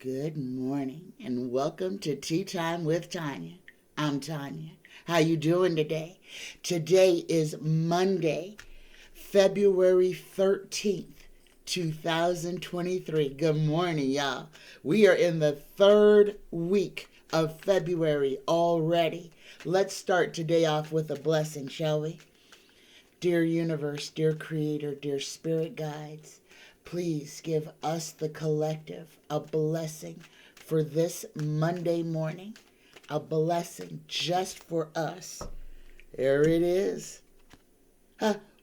Good morning and welcome to Tea Time with Tanya. I'm Tanya. How you doing today? Today is Monday, February 13th, 2023. Good morning, y'all. We are in the third week of February already. Let's start today off with a blessing, shall we? Dear universe, dear creator, dear spirit guides, please give us, the collective, a blessing for this Monday morning. A blessing just for us. There it is.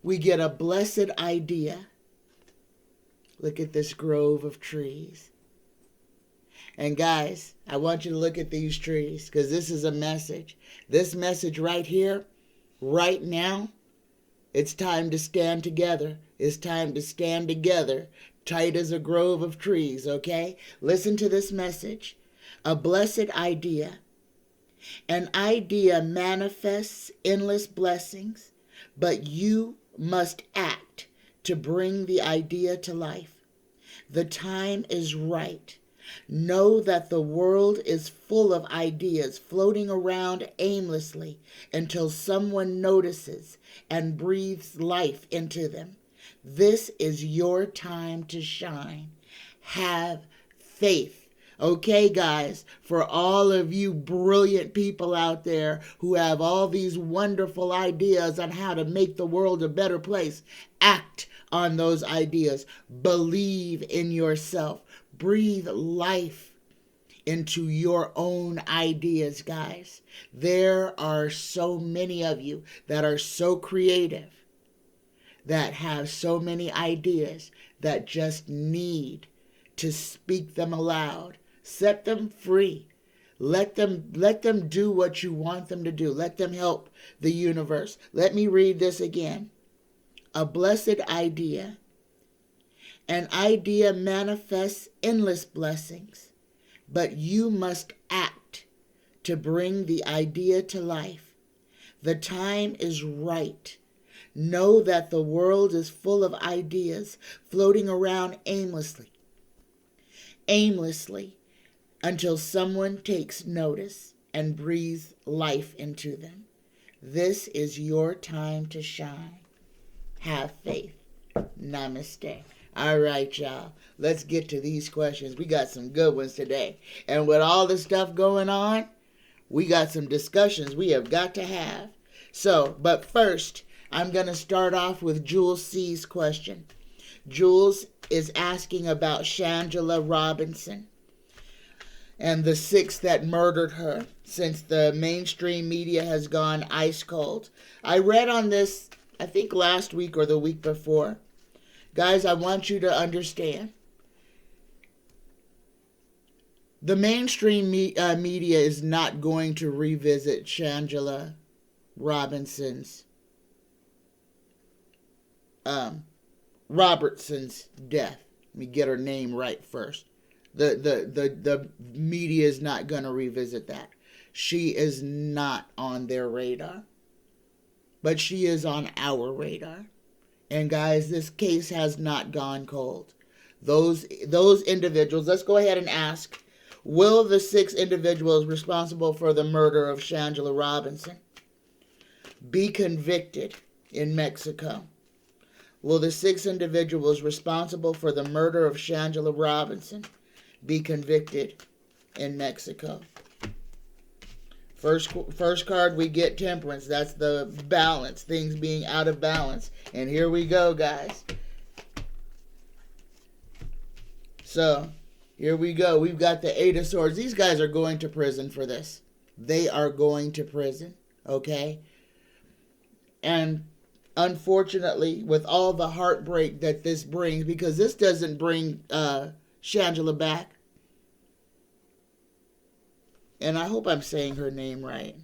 We get a blessed idea. Look at this grove of trees. And guys, I want you to look at these trees because this is a message. This message right here, right now, it's time to stand together. It's time to stand together, tight as a grove of trees, okay? Listen to this message. A blessed idea. An idea manifests endless blessings, but you must act to bring the idea to life. The time is right. Know that the world is full of ideas floating around aimlessly until someone notices and breathes life into them. This is your time to shine. Have faith. Okay, guys, for all of you brilliant people out there who have all these wonderful ideas on how to make the world a better place, act on those ideas. Believe in yourself. Breathe life into your own ideas, guys. There are so many of you that are so creative, that have so many ideas, that just need to speak them aloud. Set them free. Let them do what you want them to do. Let them help the universe. Let me read this again. A blessed idea. An idea manifests endless blessings, but you must act to bring the idea to life. The time is right. Know that the world is full of ideas floating around aimlessly until someone takes notice and breathes life into them. This is your time to shine. Have faith. Namaste. All right, y'all. Let's get to these questions. We got some good ones today. And with all the stuff going on, we got some discussions we have got to have. But first, I'm going to start off with Jules C's question. Jules is asking about Shangela Robinson and the six that murdered her since the mainstream media has gone ice cold. I read on this, I think last week or the week before. Guys, I want you to understand. The mainstream media is not going to revisit Shangela Robinson's Robertson's death. Let me get her name right first. The media is not going to revisit that. She is not on their radar. But she is on our radar. And guys, this case has not gone cold. Those individuals, let's go ahead and ask, will the six individuals responsible for the murder of Shangela Robinson be convicted in Mexico? Will the six individuals responsible for the murder of Shangela Robinson be convicted in Mexico? First card, we get temperance. That's the balance, things being out of balance. And here we go, guys. So, here we go. We've got the Eight of Swords. These guys are going to prison for this. They are going to prison, okay? And unfortunately, with all the heartbreak that this brings, because this doesn't bring Shangela back. And I hope I'm saying her name right.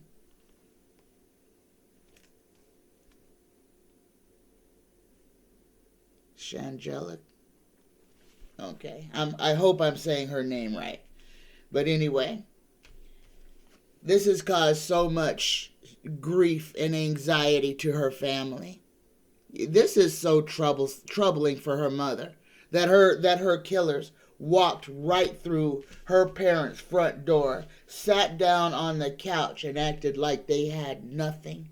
Shangela. Okay. I hope I'm saying her name right. But anyway, this has caused so much grief and anxiety to her family. This is so troubling for her mother, that her killers walked right through her parents' front door, sat down on the couch, and acted like they had nothing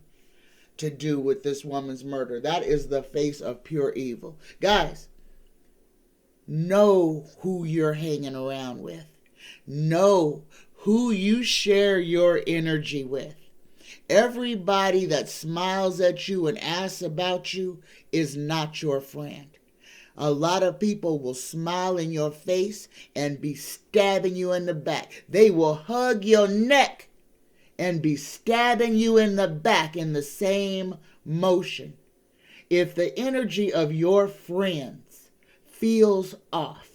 to do with this woman's murder. That is the face of pure evil. Guys, know who you're hanging around with. Know who you share your energy with. Everybody that smiles at you and asks about you is not your friend. A lot of people will smile in your face and be stabbing you in the back. They will hug your neck and be stabbing you in the back in the same motion. If the energy of your friends feels off,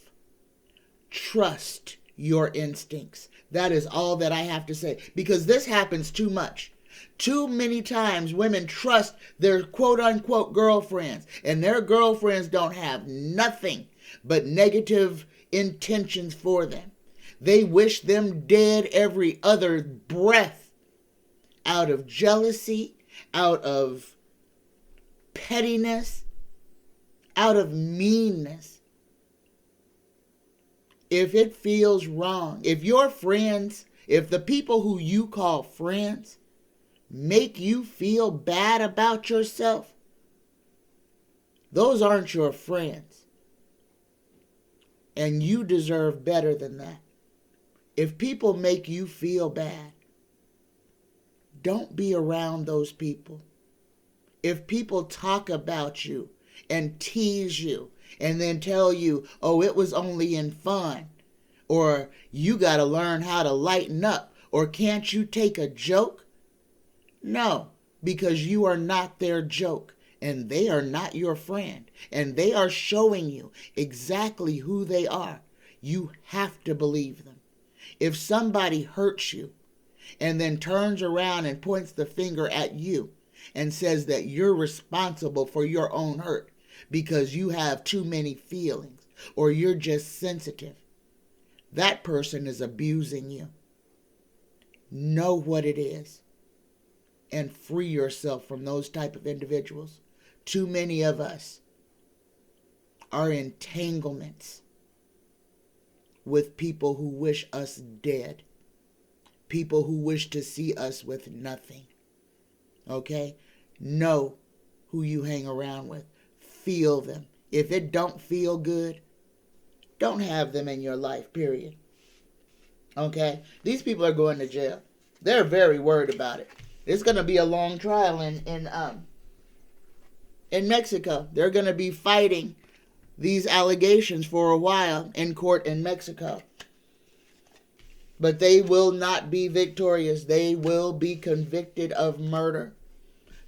trust your instincts. That is all that I have to say, because this happens too much. Too many times women trust their quote-unquote girlfriends, and their girlfriends don't have nothing but negative intentions for them. They wish them dead every other breath out of jealousy, out of pettiness, out of meanness. If it feels wrong, if your friends, if the people who you call friends make you feel bad about yourself, those aren't your friends. And you deserve better than that. If people make you feel bad, don't be around those people. If people talk about you and tease you and then tell you, oh, it was only in fun, or you got to learn how to lighten up, or can't you take a joke? No, because you are not their joke, and they are not your friend, and they are showing you exactly who they are. You have to believe them. If somebody hurts you and then turns around and points the finger at you and says that you're responsible for your own hurt because you have too many feelings or you're just sensitive, that person is abusing you. Know what it is and free yourself from those type of individuals. Too many of us are entanglements with people who wish us dead. People who wish to see us with nothing. Okay? Know who you hang around with. Feel them. If it don't feel good, don't have them in your life, period. Okay? These people are going to jail. They're very worried about it. It's going to be a long trial in Mexico. They're going to be fighting these allegations for a while in court in Mexico. But they will not be victorious. They will be convicted of murder.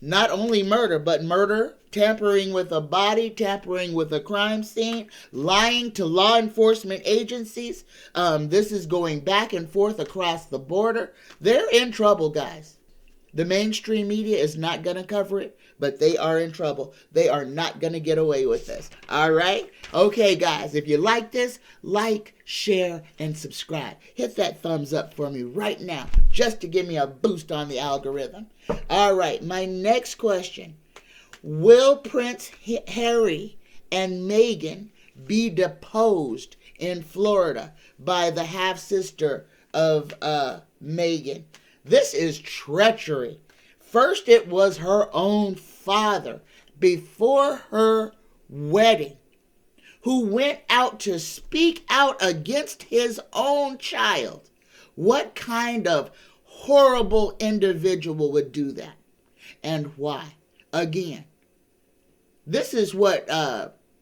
Not only murder, but murder, tampering with a body, tampering with a crime scene, lying to law enforcement agencies. This is going back and forth across the border. They're in trouble, guys. The mainstream media is not going to cover it, but they are in trouble. They are not going to get away with this. All right? Okay, guys, if you like this, like, share, and subscribe. Hit that thumbs up for me right now, just to give me a boost on the algorithm. All right, my next question. Will Prince Harry and Meghan be deposed in Florida by the half-sister of Meghan? This is treachery. First, it was her own father, before her wedding, who went out to speak out against his own child. What kind of horrible individual would do that? And why? Again, this is what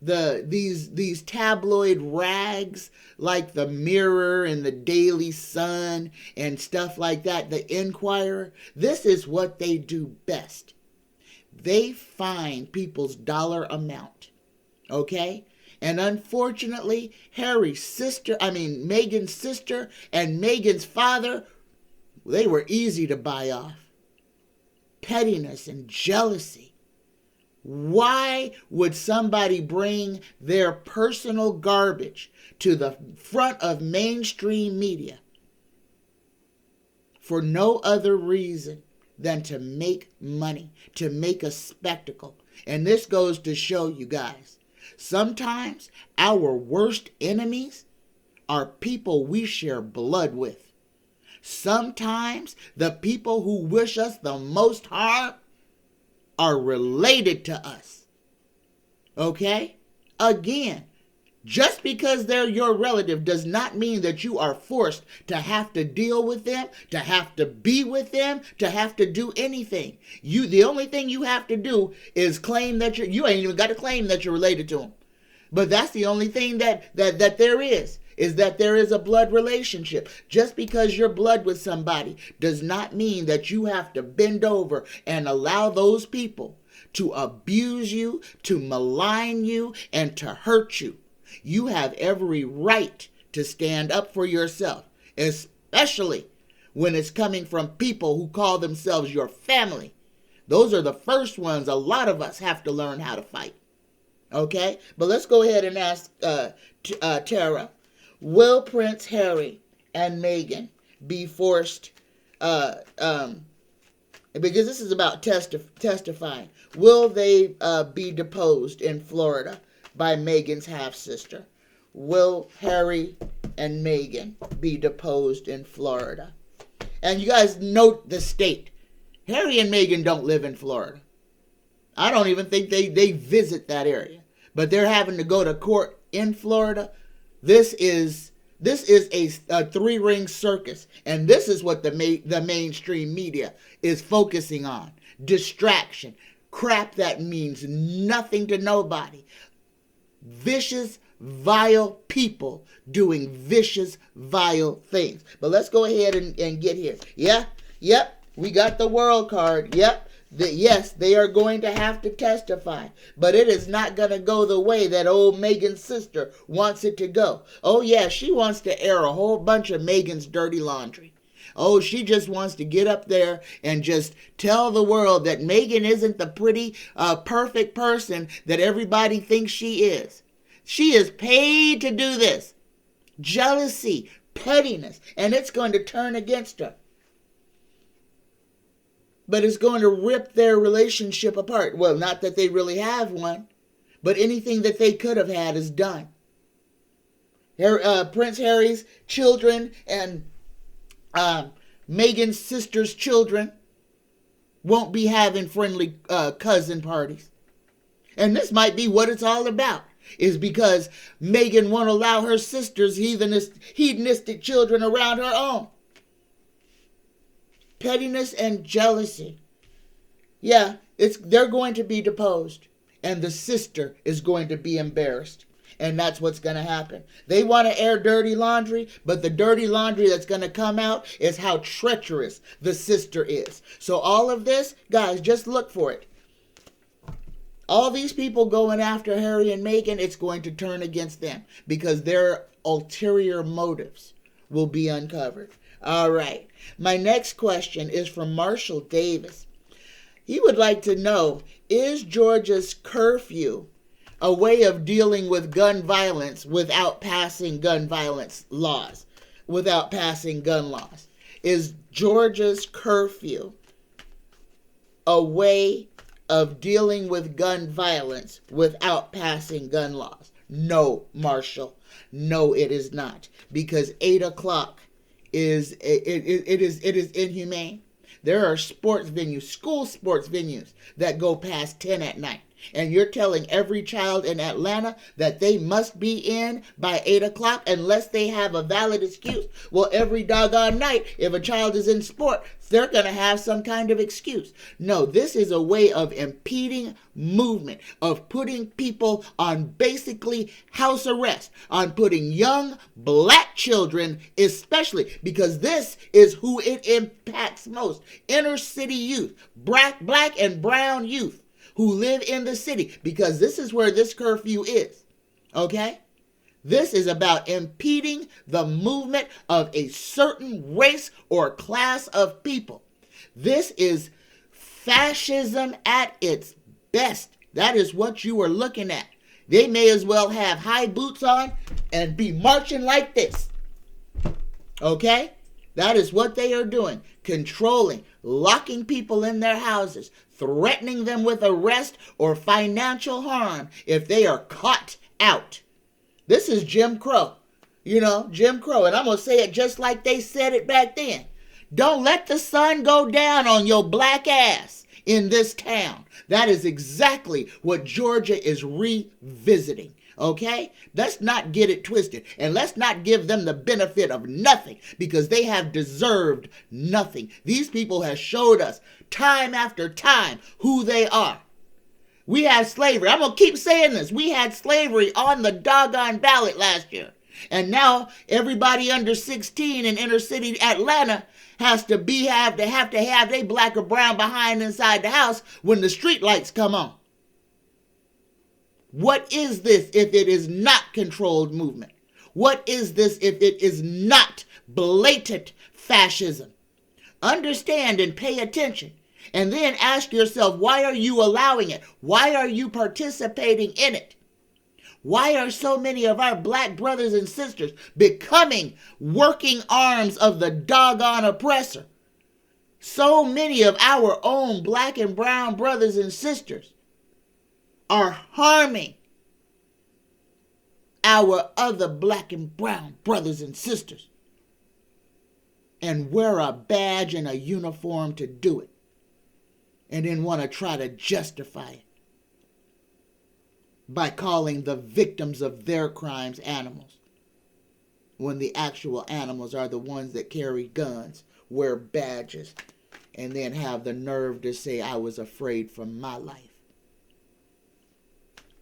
these tabloid rags like the Mirror and the Daily Sun and stuff like that, the Inquirer, this is what they do best. They find people's dollar amount, okay? And unfortunately, Meghan's sister and Meghan's father, they were easy to buy off. Pettiness and jealousy. Why would somebody bring their personal garbage to the front of mainstream media for no other reason than to make money, to make a spectacle? And this goes to show you guys, sometimes our worst enemies are people we share blood with. Sometimes the people who wish us the most harm are related to us. Okay? Again, just because they're your relative does not mean that you are forced to have to deal with them, to have to be with them, to have to do anything. The only thing you have to do is claim that you ain't even got to claim that you're related to them. But that's the only thing that there is that there is a blood relationship. Just because you're blood with somebody does not mean that you have to bend over and allow those people to abuse you, to malign you, and to hurt you. You have every right to stand up for yourself, especially when it's coming from people who call themselves your family. Those are the first ones a lot of us have to learn how to fight. Okay? But let's go ahead and ask Tara. Will Prince Harry and Meghan be forced, because this is about testifying, will they be deposed in Florida by Meghan's half-sister? Will Harry and Meghan be deposed in Florida? And you guys note the state. Harry and Meghan don't live in Florida. I don't even think they visit that area. But they're having to go to court in Florida. This is a three-ring circus. And this is what the mainstream media is focusing on. Distraction. Crap that means nothing to nobody. Vicious, vile people doing vicious, vile things. But let's go ahead and get here. Yep, we got the world card. Yep. Yes, they are going to have to testify, but it is not going to go the way that old Meghan's sister wants it to go. Oh yeah, she wants to air a whole bunch of Meghan's dirty laundry. Oh, she just wants to get up there and just tell the world that Meghan isn't the pretty, perfect person that everybody thinks she is. She is paid to do this. Jealousy, pettiness, and it's going to turn against her. But it's going to rip their relationship apart. Well, not that they really have one, but anything that they could have had is done. Prince Harry's children and Meghan's sister's children won't be having friendly cousin parties. And this might be what it's all about, is because Meghan won't allow her sister's hedonistic children around her own. Pettiness and jealousy. Yeah, they're going to be deposed. And the sister is going to be embarrassed. And that's what's going to happen. They want to air dirty laundry, but the dirty laundry that's going to come out is how treacherous the sister is. So all of this, guys, just look for it. All these people going after Harry and Meghan, it's going to turn against them because their ulterior motives will be uncovered. All right. My next question is from Marshel Davis. He would like to know, is Georgia's curfew a way of dealing with gun violence without passing gun violence laws, without passing gun laws? Is Georgia's curfew a way of dealing with gun violence without passing gun laws? No, Marshall. No, it is not. Because 8 o'clock is inhumane. There are sports venues, school sports venues, that go past 10 at night. And you're telling every child in Atlanta that they must be in by 8 o'clock unless they have a valid excuse. Well, every doggone night, if a child is in sport, they're going to have some kind of excuse. No, this is a way of impeding movement, of putting people on basically house arrest, on putting young black children especially, because this is who it impacts most. Inner city youth, black and brown youth who live in the city, because this is where this curfew is. Okay? This is about impeding the movement of a certain race or class of people. This is fascism at its best. That is what you are looking at. They may as well have high boots on and be marching like this. Okay? That is what they are doing. Controlling, locking people in their houses, threatening them with arrest or financial harm if they are caught out. This is Jim Crow. Jim Crow. And I'm going to say it just like they said it back then. Don't let the sun go down on your black ass in this town. That is exactly what Georgia is revisiting. Okay? Let's not get it twisted. And let's not give them the benefit of nothing, because they have deserved nothing. These people have showed us time after time who they are. We had slavery. I'm going to keep saying this. We had slavery on the doggone ballot last year. And now everybody under 16 in inner city Atlanta has to have they black or brown behind inside the house when the street lights come on. What is this if it is not controlled movement? What is this if it is not blatant fascism? Understand and pay attention. And then ask yourself, why are you allowing it? Why are you participating in it? Why are so many of our black brothers and sisters becoming working arms of the doggone oppressor? So many of our own black and brown brothers and sisters are harming our other black and brown brothers and sisters, and wear a badge and a uniform to do it, and then want to try to justify it by calling the victims of their crimes animals, when the actual animals are the ones that carry guns, wear badges, and then have the nerve to say, I was afraid for my life.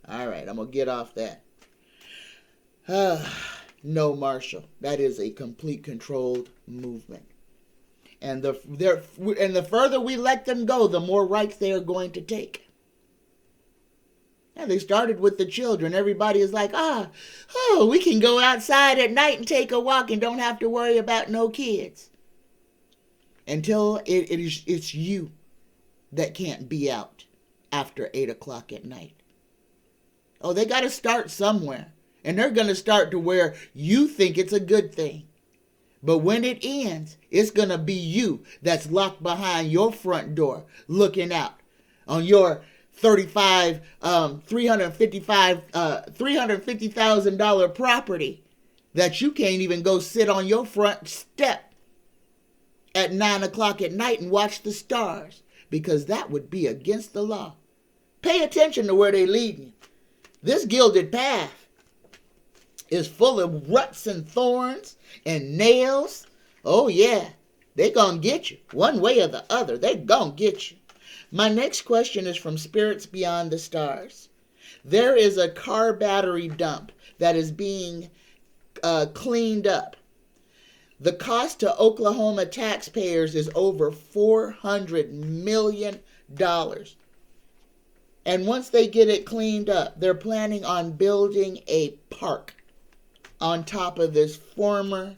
All right, I'm going to get off that. No, Marshall, that is a complete controlled movement. And the further we let them go, the more rights they are going to take. Yeah, they started with the children. Everybody is like, we can go outside at night and take a walk and don't have to worry about no kids. Until it's you that can't be out after 8 o'clock at night. Oh, they got to start somewhere. And they're going to start to where you think it's a good thing. But when it ends, it's going to be you that's locked behind your front door looking out on your $350,000 property that you can't even go sit on your front step at 9 o'clock at night and watch the stars, because that would be against the law. Pay attention to where they lead you. This gilded path is full of ruts and thorns and nails. Oh yeah, they gonna get you one way or the other. They gonna get you. My next question is from Spirits Beyond the Stars. There is a car battery dump that is being cleaned up. The cost to Oklahoma taxpayers is over $400 million. And once they get it cleaned up, they're planning on building a park on top of this former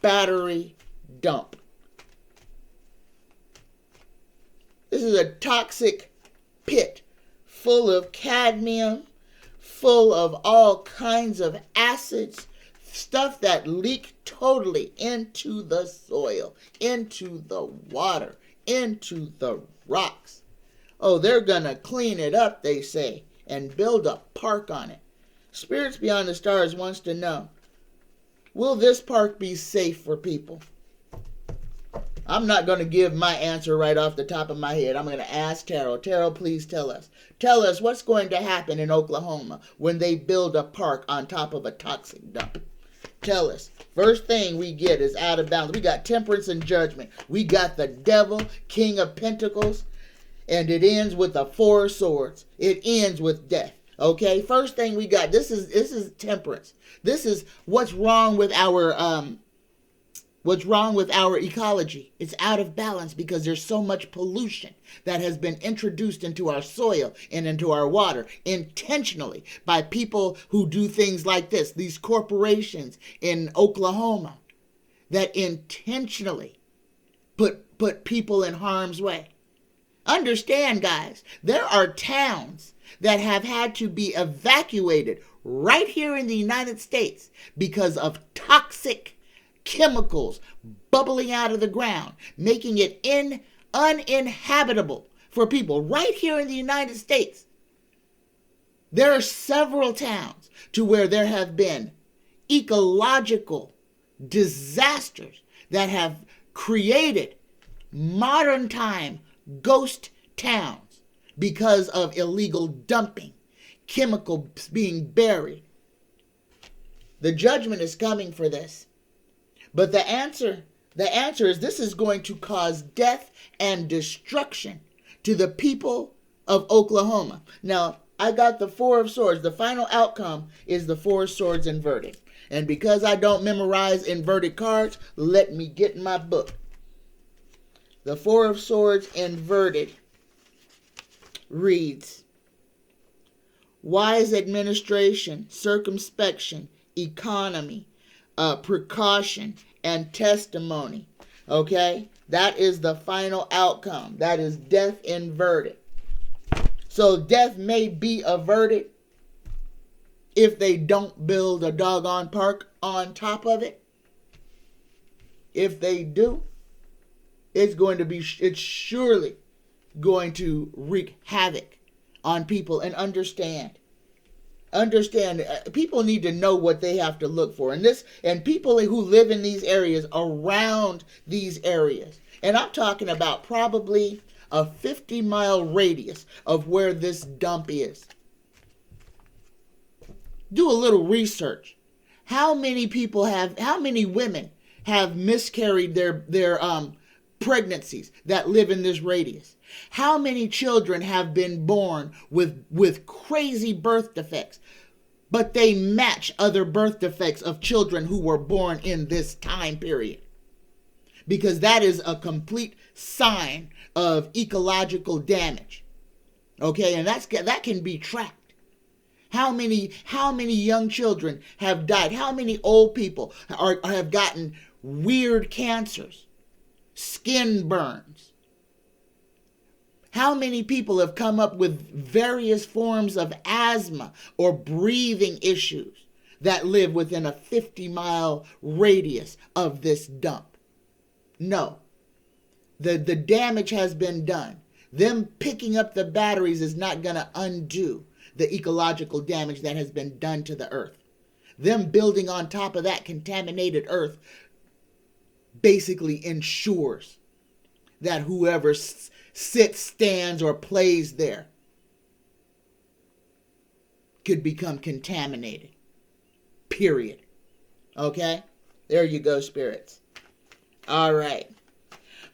battery dump. This is a toxic pit full of cadmium, full of all kinds of acids, stuff that leak totally into the soil, into the water, into the rocks. Oh, they're gonna clean it up, they say, and build a park on it. Spirits Beyond the Stars wants to know, will this park be safe for people? I'm not going to give my answer right off the top of my head. I'm going to ask Tarot. Tarot, please tell us. Tell us what's going to happen in Oklahoma when they build a park on top of a toxic dump. Tell us. First thing we get is out of bounds. We got Temperance and Judgment. We got the Devil, King of Pentacles, and it ends with the Four of Swords. It ends with death. Okay, first thing we got, this is Temperance. This is what's wrong with our ecology. It's out of balance because there's so much pollution that has been introduced into our soil and into our water intentionally by people who do things like this, these corporations in Oklahoma that intentionally put people in harm's way. Understand, guys, there are towns that have had to be evacuated right here in the United States because of toxic chemicals bubbling out of the ground, making it uninhabitable for people right here in the United States. There are several towns to where there have been ecological disasters that have created modern time ghost towns because of illegal dumping, chemicals being buried. The judgment is coming for this. But the answer is this is going to cause death and destruction to the people of Oklahoma. Now, I got the Four of Swords. The final outcome is the Four of Swords inverted. And because I don't memorize inverted cards, let me get my book. The Four of Swords inverted reads, wise administration, circumspection, economy, precaution, and testimony. Okay? That is the final outcome. That is death inverted. So death may be averted if they don't build a doggone park on top of it. If they do, it's surely going to wreak havoc on people. And understand, people need to know what they have to look for. And people who live in these areas, around these areas. And I'm talking about probably a 50-mile radius of where this dump is. Do a little research. How many women have miscarried their pregnancies that live in this radius? How many children have been born with crazy birth defects, but they match other birth defects of children who were born in this time period? Because that is a complete sign of ecological damage. Okay, and that can be tracked. How many young children have died? How many old people have gotten weird cancers, skin burns? How many people have come up with various forms of asthma or breathing issues that live within a 50-mile radius of this dump? No. The damage has been done. Them picking up the batteries is not going to undo the ecological damage that has been done to the earth. Them building on top of that contaminated earth basically ensures that whoever sits, stands, or plays there could become contaminated. Period. Okay? There you go, spirits. All right.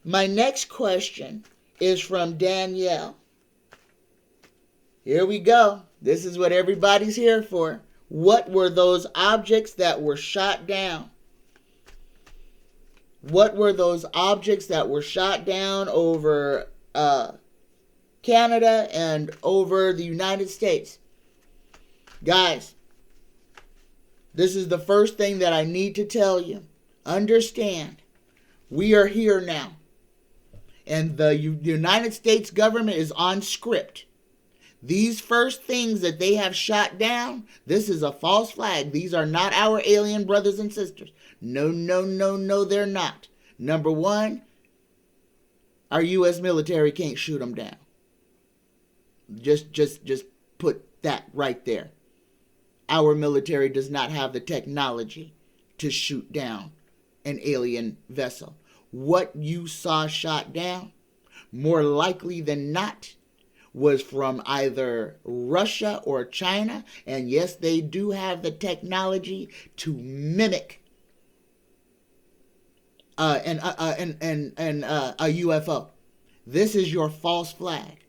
My next question is from Danielle. Here we go. This is what everybody's here for. What were those objects that were shot down? What were those objects that were shot down over Canada and over the United States? Guys, this is the first thing that I need to tell you. Understand, we are here now. And the United States government is on script. These first things that they have shot down, this is a false flag. These are not our alien brothers and sisters. No, they're not. Number one, our U.S. military can't shoot them down. Just put that right there. Our military does not have the technology to shoot down an alien vessel. What you saw shot down, more likely than not, was from either Russia or China. And yes, they do have the technology to mimic a UFO. This is your false flag.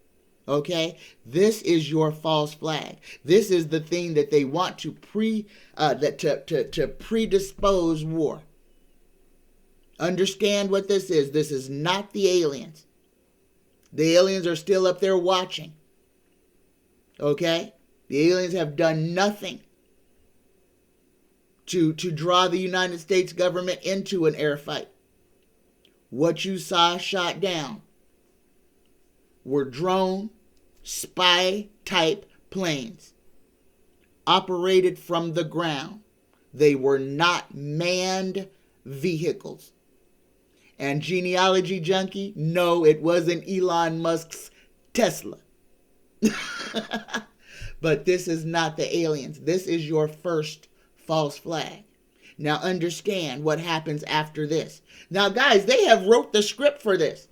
Okay? This is your false flag. This is the thing that they want to predispose war. Understand what this is. This is not the aliens. The aliens are still up there watching. Okay? The aliens have done nothing to draw the United States government into an air fight. What you saw shot down were drone, spy-type planes operated from the ground. They were not manned vehicles. And genealogy junkie, no, it wasn't Elon Musk's Tesla. But this is not the aliens. This is your first false flag. Now understand what happens after this. Now, guys, they have wrote the script for this.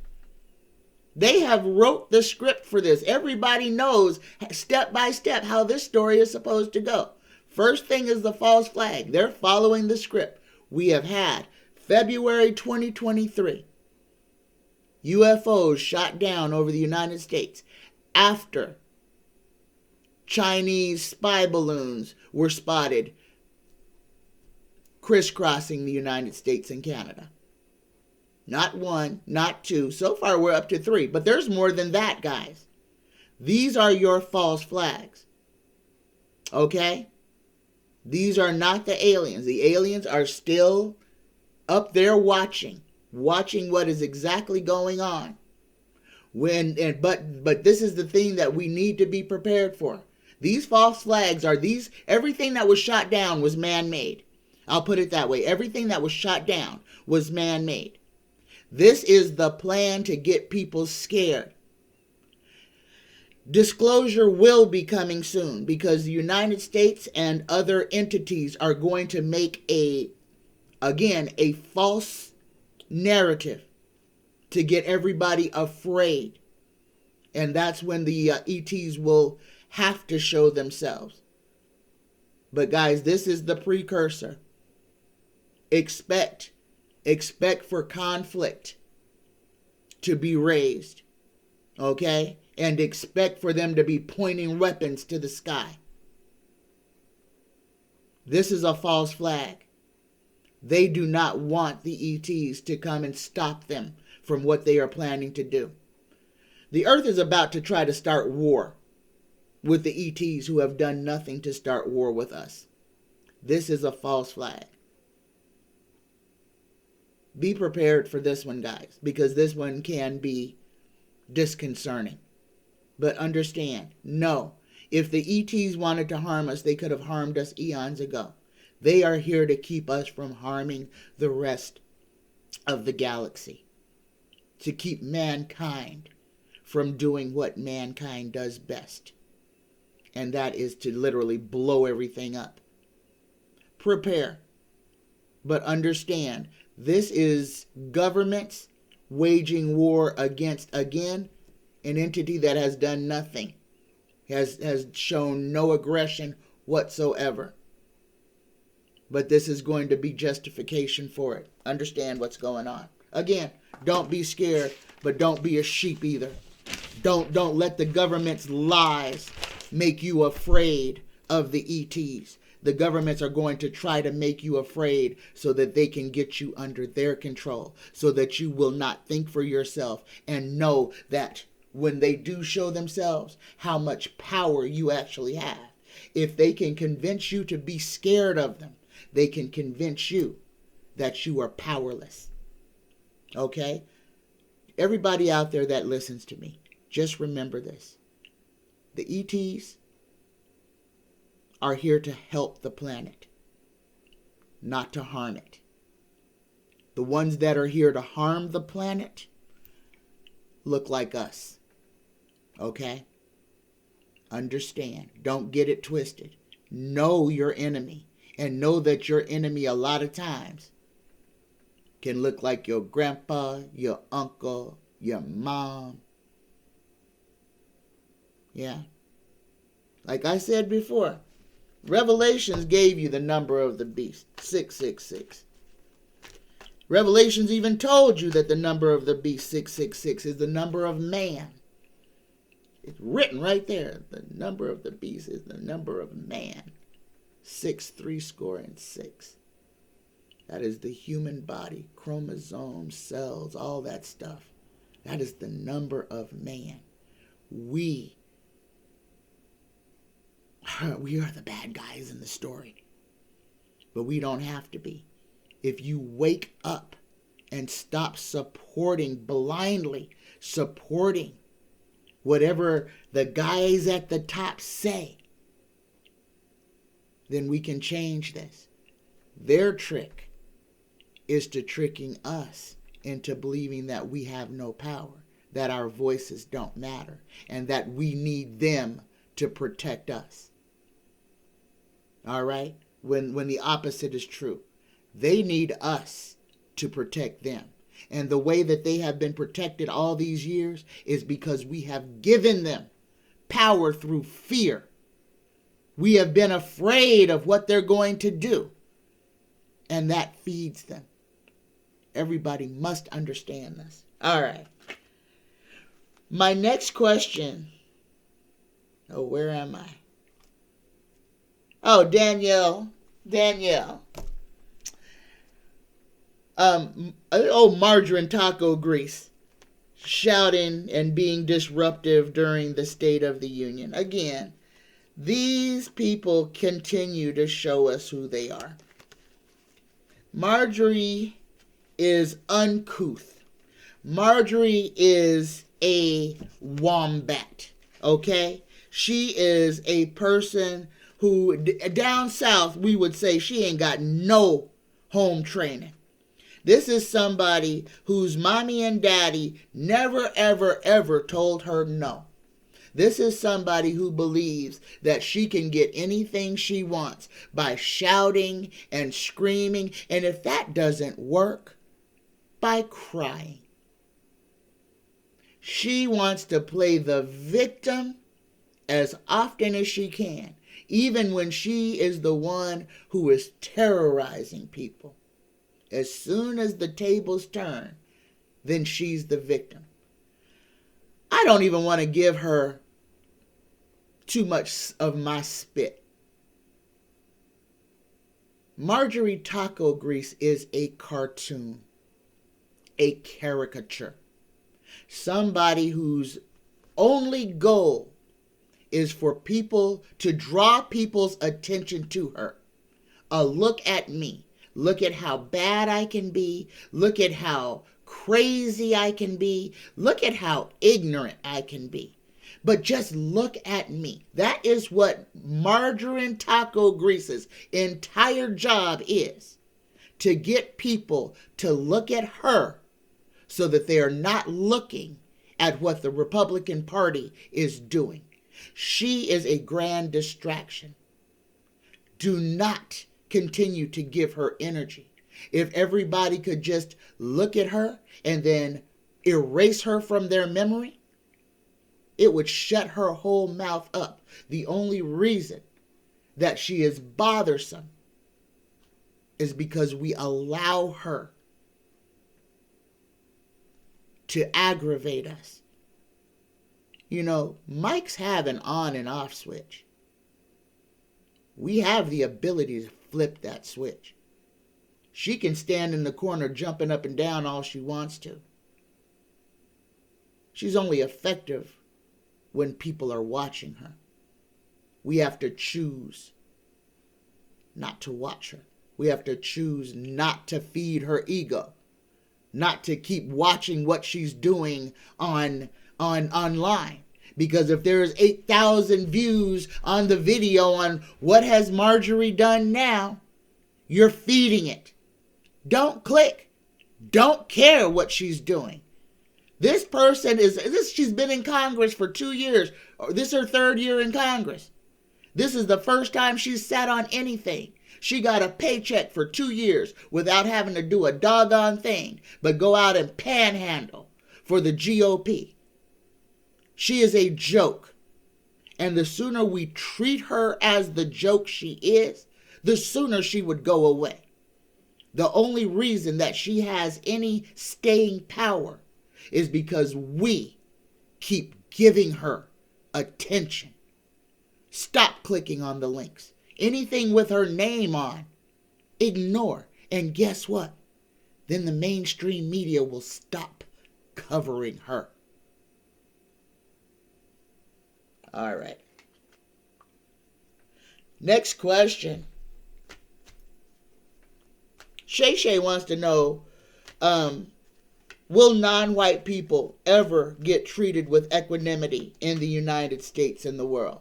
They have wrote the script for this. Everybody knows step by step how this story is supposed to go. First thing is the false flag. They're following the script. We have had February 2023. UFOs shot down over the United States after Chinese spy balloons were spotted crisscrossing the United States and Canada. Not one, not two. So far, we're up to 3. But there's more than that, guys. These are your false flags. Okay? These are not the aliens. The aliens are still up there watching what is exactly going on. But this is the thing that we need to be prepared for. These false flags are everything that was shot down was man-made. I'll put it that way. Everything that was shot down was man-made. This is the plan to get people scared. Disclosure will be coming soon because the United States and other entities are going to make a false narrative to get everybody afraid. And that's when the ETs will have to show themselves. But guys, this is the precursor. Expect for conflict to be raised, okay? And expect for them to be pointing weapons to the sky. This is a false flag. They do not want the ETs to come and stop them from what they are planning to do. The earth is about to try to start war with the ETs who have done nothing to start war with us. This is a false flag. Be prepared for this one, guys, because this one can be disconcerting. But understand, no, if the ETs wanted to harm us, they could have harmed us eons ago. They are here to keep us from harming the rest of the galaxy, to keep mankind from doing what mankind does best, and that is to literally blow everything up. Prepare, but understand, this is governments waging war against, again, an entity that has done nothing, has shown no aggression whatsoever. But this is going to be justification for it. Understand what's going on. Again, don't be scared, but don't be a sheep either. Don't let the government's lies make you afraid of the ETs. The governments are going to try to make you afraid so that they can get you under their control, so that you will not think for yourself and know that when they do show themselves, how much power you actually have. If they can convince you to be scared of them, they can convince you that you are powerless. Okay? Everybody out there that listens to me, just remember this. The ETs are here to help the planet, not to harm it. The ones that are here to harm the planet look like us. Okay? Understand. Don't get it twisted. Know your enemy. And know that your enemy a lot of times can look like your grandpa, your uncle, your mom. Yeah. Like I said before, Revelations gave you the number of the beast, 666. Revelations even told you that the number of the beast, 666, is the number of man. It's written right there. The number of the beast is the number of man. 666. That is the human body, chromosomes, cells, all that stuff. That is the number of man. We are the bad guys in the story. But we don't have to be. If you wake up and stop blindly supporting whatever the guys at the top say, then we can change this. Their trick is to tricking us into believing that we have no power, that our voices don't matter, and that we need them to protect us. All right? When the opposite is true. They need us to protect them. And the way that they have been protected all these years is because we have given them power through fear. We have been afraid of what they're going to do. And that feeds them. Everybody must understand this. All right. My next question. Oh, where am I? Oh, Danielle. Margarine taco grease. Shouting and being disruptive during the State of the Union. Again, these people continue to show us who they are. Marjorie is uncouth. Marjorie is a wombat, okay? She is a person who, down south, we would say she ain't got no home training. This is somebody whose mommy and daddy never, ever, ever told her no. This is somebody who believes that she can get anything she wants by shouting and screaming, and if that doesn't work, by crying. She wants to play the victim as often as she can, even when she is the one who is terrorizing people. As soon as the tables turn, then she's the victim. I don't even want to give her too much of my spit. Marjorie Taco Grease is a cartoon, a caricature. Somebody whose only goal is for people to draw people's attention to her. A look at me. Look at how bad I can be. Look at how crazy I can be. Look at how ignorant I can be. But just look at me. That is what Margarine Taco Grease's entire job is. To get people to look at her so that they are not looking at what the Republican Party is doing. She is a grand distraction. Do not continue to give her energy. If everybody could just look at her and then erase her from their memory, it would shut her whole mouth up. The only reason that she is bothersome is because we allow her to aggravate us. You know, mics have an on and off switch. We have the ability to flip that switch. She can stand in the corner jumping up and down all she wants to. She's only effective when people are watching her. We have to choose not to watch her. We have to choose not to feed her ego, not to keep watching what she's doing online. Because if there's 8,000 views on the video on what has Marjorie done now, you're feeding it. Don't click. Don't care what she's doing. This person she's been in Congress for 2 years. This is her 3rd year in Congress. This is the first time she's sat on anything. She got a paycheck for 2 years without having to do a doggone thing, but go out and panhandle for the GOP. She is a joke. And the sooner we treat her as the joke she is, the sooner she would go away. The only reason that she has any staying power is because we keep giving her attention. Stop clicking on the links. Anything with her name on, ignore. And guess what? Then the mainstream media will stop covering her. All right. Next question. Shey Shey wants to know, will non-white people ever get treated with equanimity in the United States and the world?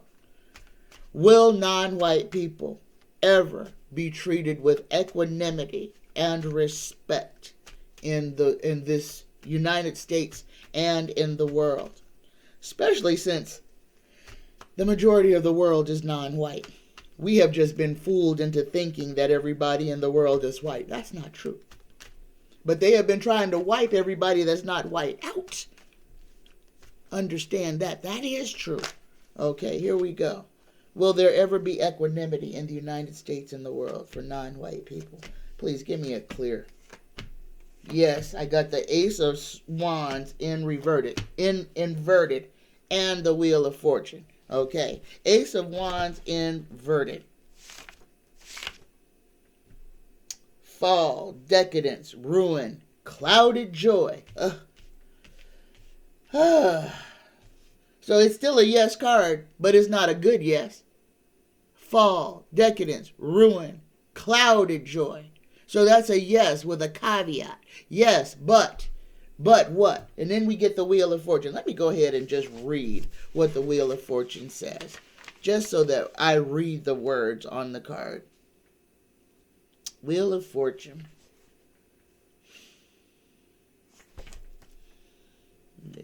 Will non-white people ever be treated with equanimity and respect in this United States and in the world? Especially since the majority of the world is non-white. We have just been fooled into thinking that everybody in the world is white. That's not true. But they have been trying to wipe everybody that's not white out. Understand that. That is true. Okay, here we go. Will there ever be equanimity in the United States and the world for non-white people? Please give me a clear. Yes, I got the Ace of Wands inverted, and the Wheel of Fortune. Okay, Ace of Wands inverted. Fall, decadence, ruin, clouded joy. So it's still a yes card, but it's not a good yes. Fall, decadence, ruin, clouded joy. So that's a yes with a caveat. Yes, but what? And then we get the Wheel of Fortune. Let me go ahead and just read what the Wheel of Fortune says, just so that I read the words on the card. Wheel of Fortune.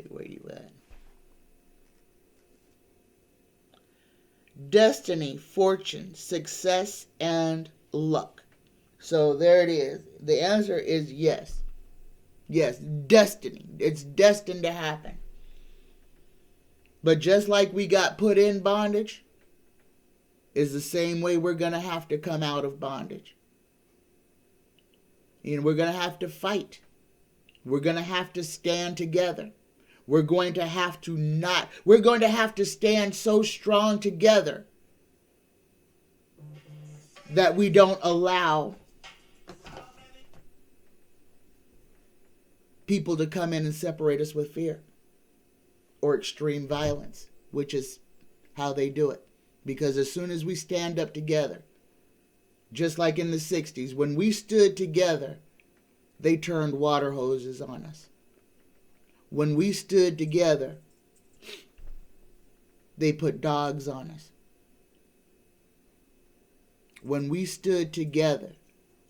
Where you at? Destiny, fortune, success, and luck. So there it is. The answer is yes. Yes, destiny. It's destined to happen. But just like we got put in bondage, is the same way we're going to have to come out of bondage. And we're going to have to fight. We're going to have to stand together. We're going to have to stand so strong together that we don't allow people to come in and separate us with fear or extreme violence, which is how they do it. Because as soon as we stand up together, just like in the 60s, when we stood together, they turned water hoses on us. When we stood together, they put dogs on us. When we stood together,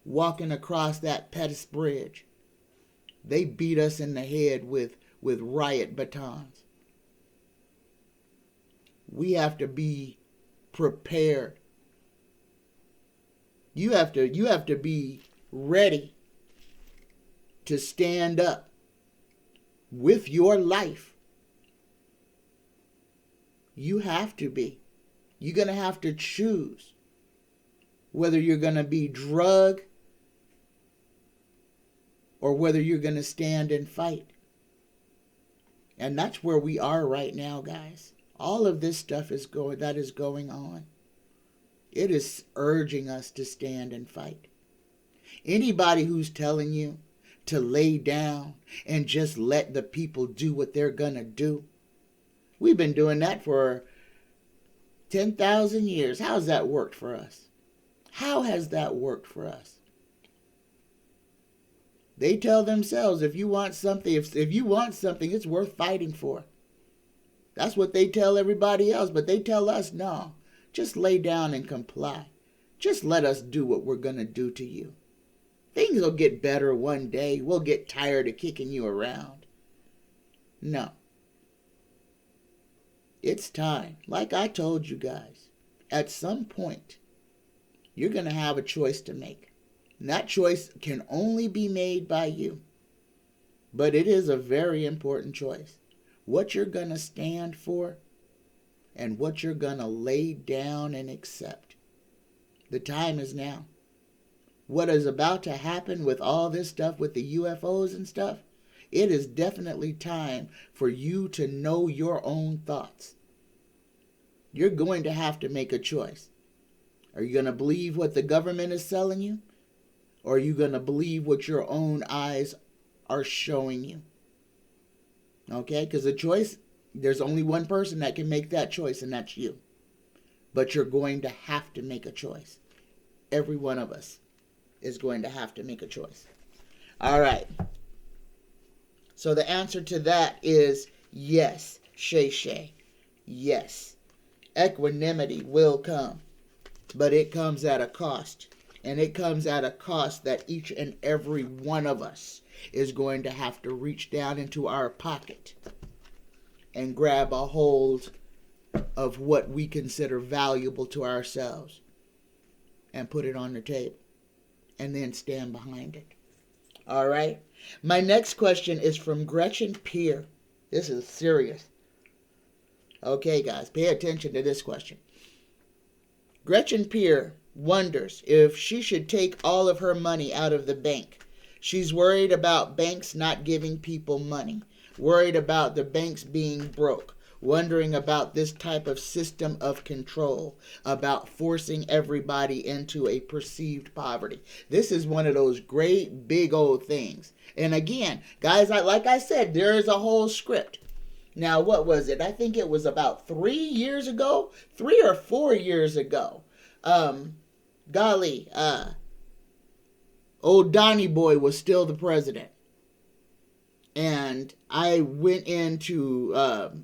walking across that Pettus Bridge, they beat us in the head with riot batons. We have to be prepared. You have to be ready to stand up with your life. You have to be. You're going to have to choose whether you're going to be drugged or whether you're going to stand and fight. And that's where we are right now, guys. All of this stuff is going on. It is urging us to stand and fight. Anybody who's telling you to lay down and just let the people do what they're going to do, we've been doing that for 10,000 years. How's that worked for us? How has that worked for us? They tell themselves, if you want something, it's worth fighting for. That's what they tell everybody else, but they tell us, no, just lay down and comply. Just let us do what we're going to do to you. Things will get better one day. We'll get tired of kicking you around. No. It's time. Like I told you guys, at some point, you're going to have a choice to make. And that choice can only be made by you. But it is a very important choice. What you're going to stand for and what you're going to lay down and accept. The time is now. What is about to happen with all this stuff with the UFOs and stuff, it is definitely time for you to know your own thoughts. You're going to have to make a choice. Are you going to believe what the government is selling you? Or are you going to believe what your own eyes are showing you? Okay, because the choice, there's only one person that can make that choice, and that's you. But you're going to have to make a choice. Every one of us is going to have to make a choice. All right. So the answer to that is yes, Shey Shey. Yes. Equanimity will come, but it comes at a cost. And it comes at a cost that each and every one of us is going to have to reach down into our pocket and grab a hold of what we consider valuable to ourselves. and put it on the table and then stand behind it. All right. My next question is from Gretchen P. This is serious. Okay, guys, pay attention to this question. Gretchen P. wonders if she should take all of her money out of the bank. She's worried about banks not giving people money, worried about the banks being broke, wondering about this type of system of control, about forcing everybody into a perceived poverty. This is one of those great big old things. And again, guys, like I said, there is a whole script. Now, what was it? I think it was about 3 years ago, 3 or 4 years ago. Old Donnie Boy was still the president. And I went into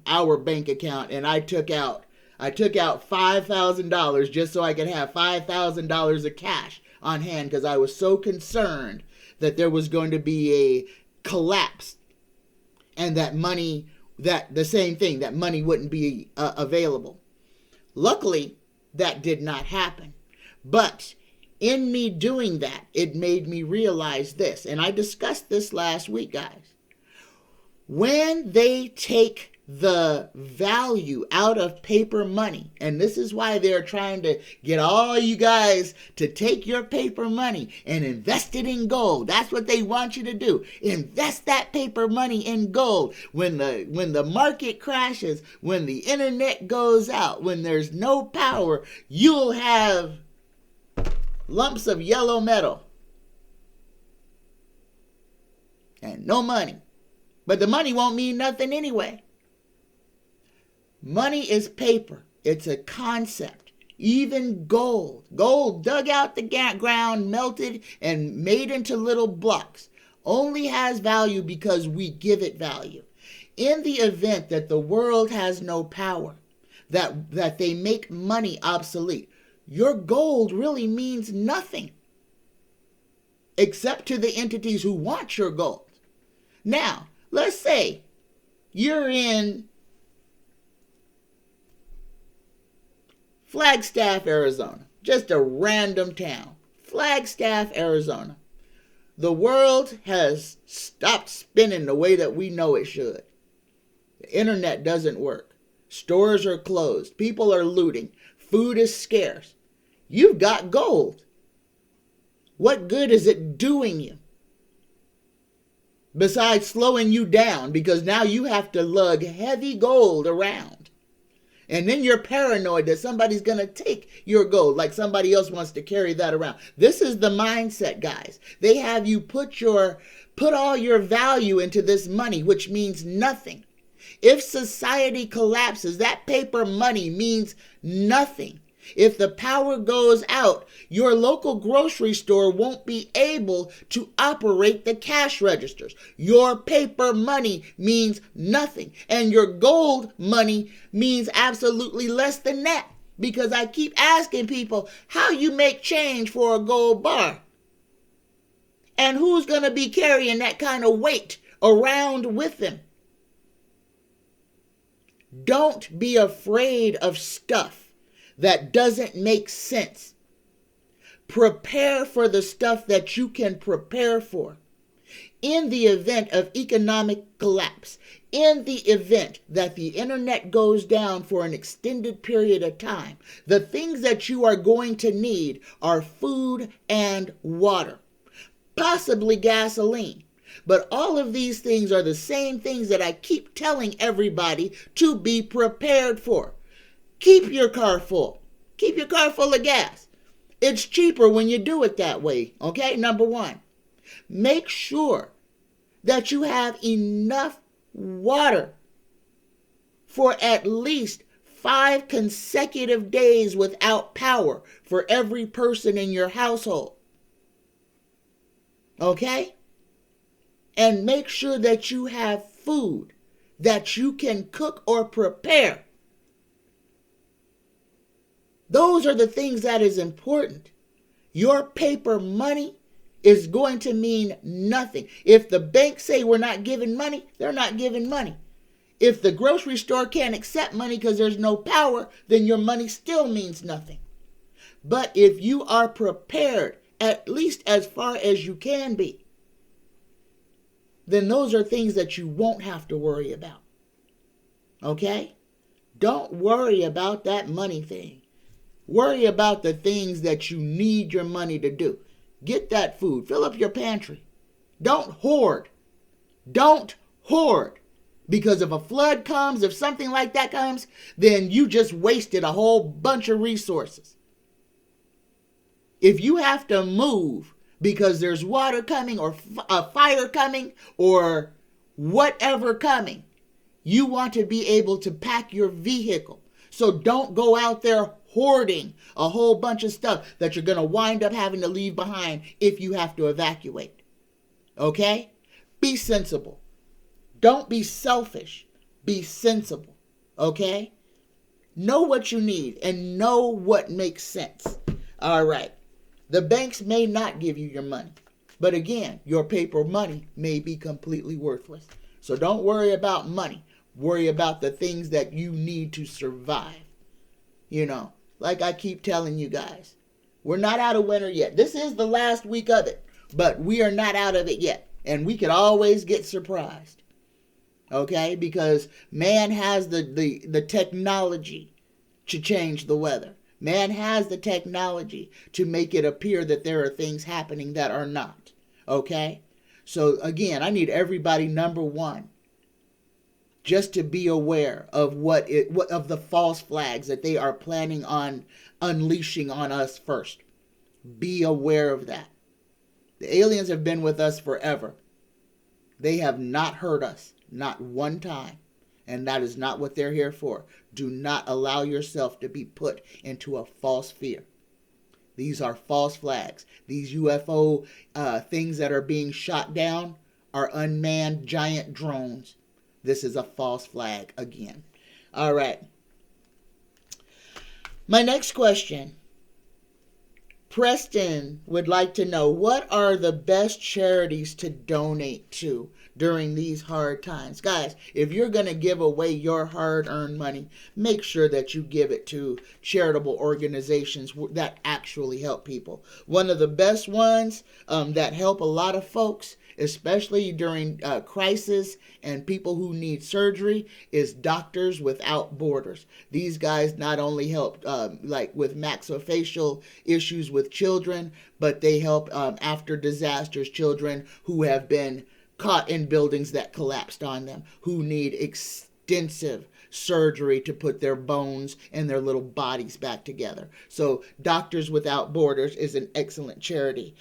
our bank account and I took out $5,000 just so I could have $5,000 of cash on hand, because I was so concerned that there was going to be a collapse and that money wouldn't be available. Luckily, that did not happen. But in me doing that, it made me realize this, and I discussed this last week, guys. When they take the value out of paper money, and this is why they're trying to get all you guys to take your paper money and invest it in gold. That's what they want you to do. Invest that paper money in gold. When the market crashes, when the internet goes out, when there's no power, you'll have lumps of yellow metal and no money. But the money won't mean nothing anyway. Money is paper. It's a concept. Even gold. Gold dug out the ground, melted, and made into little blocks only has value because we give it value. In the event that the world has no power, that they make money obsolete, your gold really means nothing except to the entities who want your gold. Now, let's say you're in Flagstaff, Arizona, just a random town. Flagstaff, Arizona. The world has stopped spinning the way that we know it should. The internet doesn't work. Stores are closed. People are looting. Food is scarce. You've got gold. What good is it doing you? Besides slowing you down, because now you have to lug heavy gold around. And then you're paranoid that somebody's going to take your gold, like somebody else wants to carry that around. This is the mindset, guys. They have you put all your value into this money, which means nothing. If society collapses, that paper money means nothing. If the power goes out, your local grocery store won't be able to operate the cash registers. Your paper money means nothing. And your gold money means absolutely less than that. Because I keep asking people how you make change for a gold bar. And who's going to be carrying that kind of weight around with them? Don't be afraid of stuff that doesn't make sense. Prepare for the stuff that you can prepare for. In the event of economic collapse, in the event that the internet goes down for an extended period of time, the things that you are going to need are food and water, possibly gasoline. But all of these things are the same things that I keep telling everybody to be prepared for. Keep your car full. Keep your car full of gas. It's cheaper when you do it that way, okay? Number one, make sure that you have enough water for at least 5 consecutive days without power for every person in your household. Okay? And make sure that you have food that you can cook or prepare. Those are the things that is important. Your paper money is going to mean nothing. If the banks say we're not giving money, they're not giving money. If the grocery store can't accept money because there's no power, then your money still means nothing. But if you are prepared, at least as far as you can be, then those are things that you won't have to worry about. Okay? Don't worry about that money thing. Worry about the things that you need your money to do. Get that food. Fill up your pantry. Don't hoard. Don't hoard. Because if a flood comes, if something like that comes, then you just wasted a whole bunch of resources. If you have to move because there's water coming or a fire coming or whatever coming, you want to be able to pack your vehicle. So don't go out there hoarding a whole bunch of stuff that you're going to wind up having to leave behind if you have to evacuate. Okay? Be sensible. Don't be selfish. Be sensible. Okay? Know what you need and know what makes sense. All right. The banks may not give you your money. But again, your paper money may be completely worthless. So don't worry about money. Worry about the things that you need to survive. You know, like I keep telling you guys, we're not out of winter yet. This is the last week of it, but we are not out of it yet. And we could always get surprised. Okay? Because man has the technology to change the weather. Man has the technology to make it appear that there are things happening that are not. Okay? So again, I need everybody, number one, just to be aware of what of the false flags that they are planning on unleashing on us first. Be aware of that. The aliens have been with us forever. They have not hurt us, not one time. And that is not what they're here for. Do not allow yourself to be put into a false fear. These are false flags. These UFO things that are being shot down are unmanned giant drones. This is a false flag again. All right. My next question. Preston would like to know, what are the best charities to donate to during these hard times? Guys, if you're going to give away your hard-earned money, make sure that you give it to charitable organizations that actually help people. One of the best ones that help a lot of folks, especially during crisis and people who need surgery, is Doctors Without Borders. These guys not only help like with maxillofacial issues with children, but they help after disasters, children who have been caught in buildings that collapsed on them, who need extensive surgery to put their bones and their little bodies back together. So Doctors Without Borders is an excellent charity.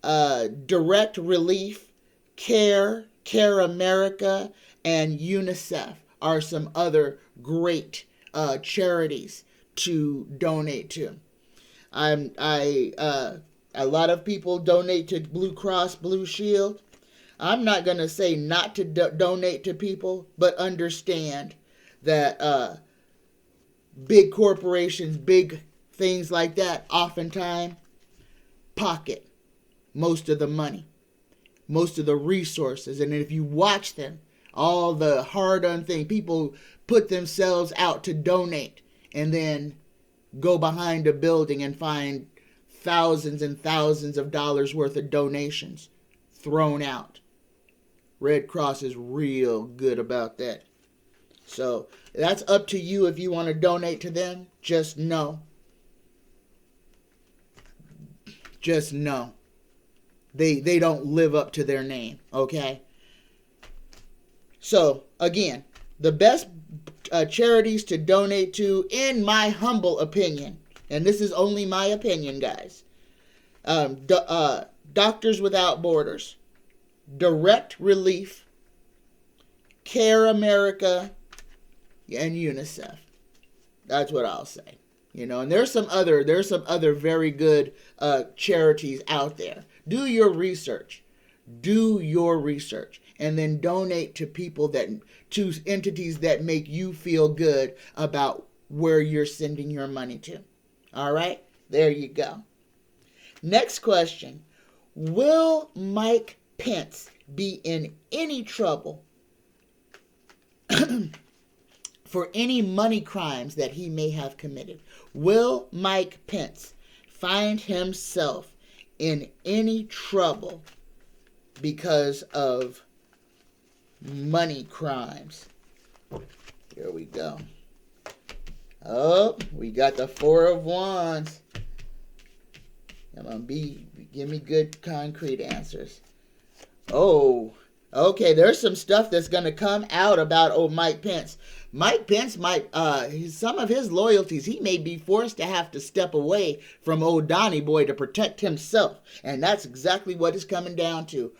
Direct Relief, Care America, and UNICEF are some other great charities to donate to. A lot of people donate to Blue Cross Blue Shield. I'm not going to say not to donate to people, but understand that big corporations, big things like that, oftentimes pocket most of the money, most of the resources. And if you watch them, all the hard-earned thing, people put themselves out to donate and then go behind a building and find thousands and thousands of dollars worth of donations thrown out. Red Cross is real good about that. So that's up to you if you want to donate to them. Just know. Just know. They don't live up to their name, okay? So, again, the best charities to donate to, in my humble opinion, and this is only my opinion, guys, Doctors Without Borders, Direct Relief, Care America, and UNICEF. That's what I'll say. You know, and there's some other very good charities out there. Do your research. Do your research. And then donate to people to entities that make you feel good about where you're sending your money to. All right? There you go. Next question. Will Mike Pence be in any trouble for any money crimes that he may have committed. Will Mike Pence find himself in any trouble because of money crimes? Here we go. Oh, we got the Four of Wands. Come on, give me good concrete answers. Oh, okay, there's some stuff that's going to come out about Mike Pence. Mike Pence might, some of his loyalties, he may be forced to have to step away from old Donnie Boy to protect himself. And that's exactly what it's coming down to.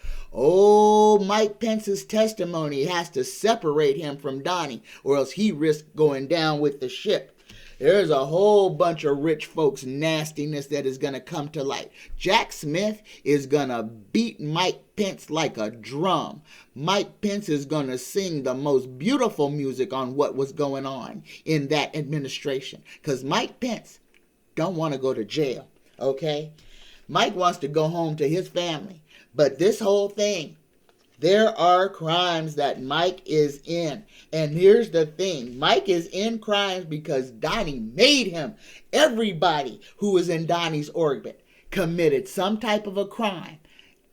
Mike Pence's testimony has to separate him from Donnie, or else he risks going down with the ship. There's a whole bunch of rich folks' nastiness that is going to come to light. Jack Smith is going to beat Mike Pence like a drum. Mike Pence is going to sing the most beautiful music on what was going on in that administration. Because Mike Pence don't want to go to jail, okay? Mike wants to go home to his family. But this whole thing, there are crimes that Mike is in. And here's the thing. Mike is in crimes because Donnie made him. Everybody who was in Donnie's orbit committed some type of a crime.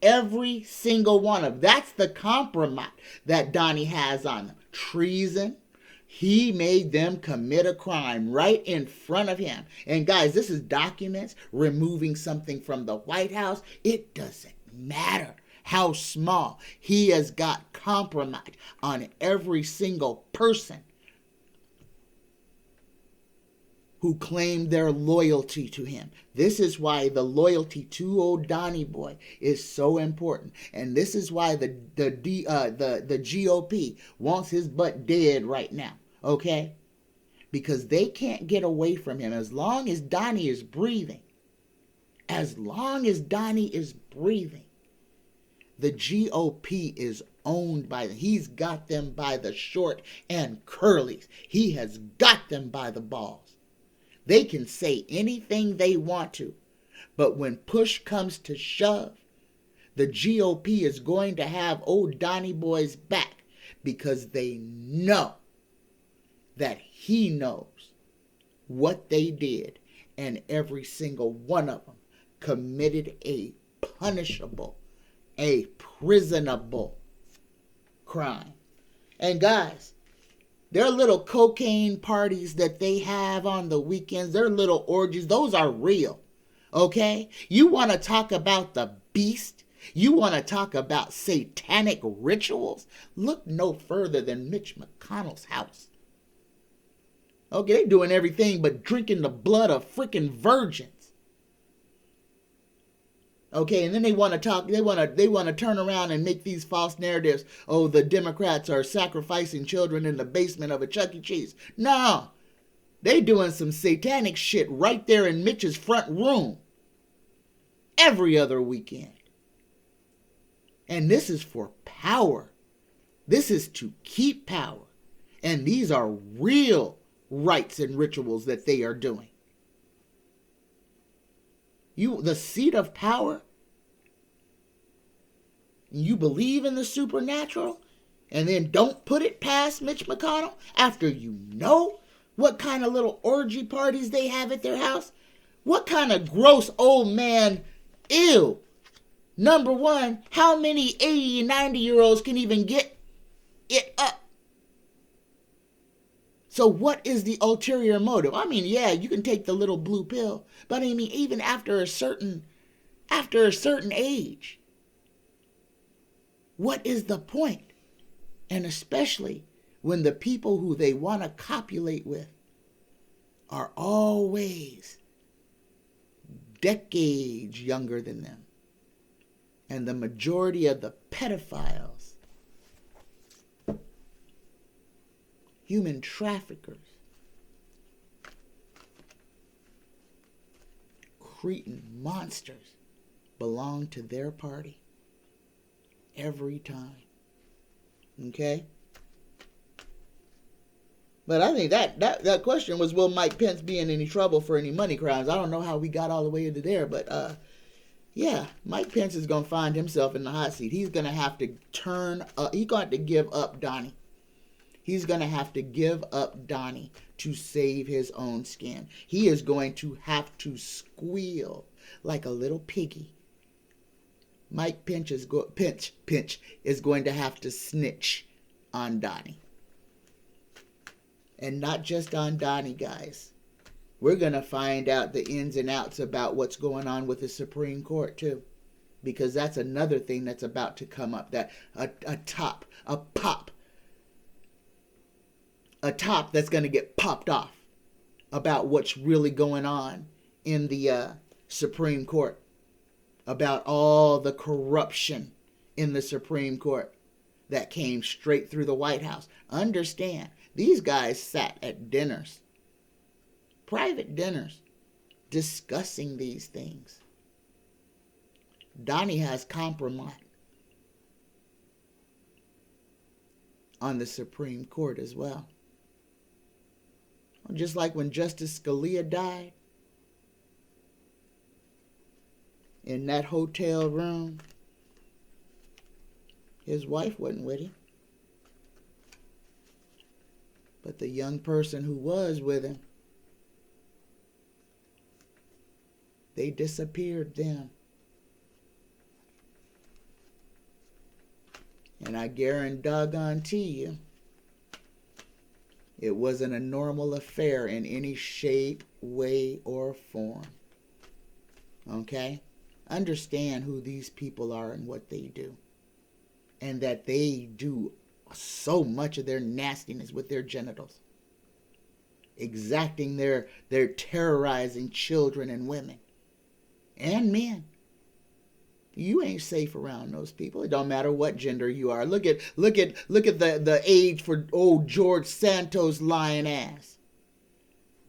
Every single one of them. That's the compromise that Donnie has on them. Treason. He made them commit a crime right in front of him. And guys, this is documents, removing something from the White House. It doesn't matter how small. He has got compromise on every single person who claimed their loyalty to him. This is why the loyalty to old Donnie Boy is so important. And this is why the GOP wants his butt dead right now. Okay? Because they can't get away from him as long as Donnie is breathing. As long as Donnie is breathing. The GOP is owned by them. He's got them by the short and curlies. He has got them by the balls. They can say anything they want to. But when push comes to shove, the GOP is going to have old Donnie Boy's back because they know that he knows what they did, and every single one of them committed a punishable, a prisonable crime. And guys, their little cocaine parties that they have on the weekends, their little orgies, those are real. Okay? You want to talk about the beast? You want to talk about satanic rituals? Look no further than Mitch McConnell's house. Okay, they're doing everything but drinking the blood of freaking virgins. Okay, and then they want to talk, they want to turn around and make these false narratives. Oh, the Democrats are sacrificing children in the basement of a Chuck E. Cheese. No, they doing some satanic shit right there in Mitch's front room every other weekend. And this is for power. This is to keep power. And these are real rites and rituals that they are doing. The seat of power, you believe in the supernatural, and then don't put it past Mitch McConnell after you know what kind of little orgy parties they have at their house? What kind of gross old man, ew. Number one, how many 80 and 90-year-olds can even get it up? So what is the ulterior motive? I mean, yeah, you can take the little blue pill, but I mean, even after a certain age, what is the point? And especially when the people who they want to copulate with are always decades younger than them. And the majority of the pedophiles, human traffickers, cretin monsters belong to their party every time. Okay? But I think that question was, will Mike Pence be in any trouble for any money crimes? I don't know how we got all the way into there, but yeah, Mike Pence is going to find himself in the hot seat. He's going to have to he's going to have to give up Donnie. He's going to have to give up Donnie to save his own skin. He is going to have to squeal like a little piggy. Mike Pinch is going to have to snitch on Donnie. And not just on Donnie, guys. We're going to find out the ins and outs about what's going on with the Supreme Court, too. Because that's another thing that's about to come up. That a top that's going to get popped off about what's really going on in the Supreme Court. About all the corruption in the Supreme Court that came straight through the White House. Understand, these guys sat at dinners, private dinners, discussing these things. Donnie has compromise on the Supreme Court as well. Just like when Justice Scalia died in that hotel room, his wife wasn't with him. But the young person who was with him, they disappeared them. And I guarantee you, it wasn't a normal affair in any shape, way, or form. Okay? Understand who these people are and what they do. And that they do so much of their nastiness with their genitals. Exacting their terrorizing children and women. And men. You ain't safe around those people. It don't matter what gender you are. Look at the age for old George Santos' lying ass.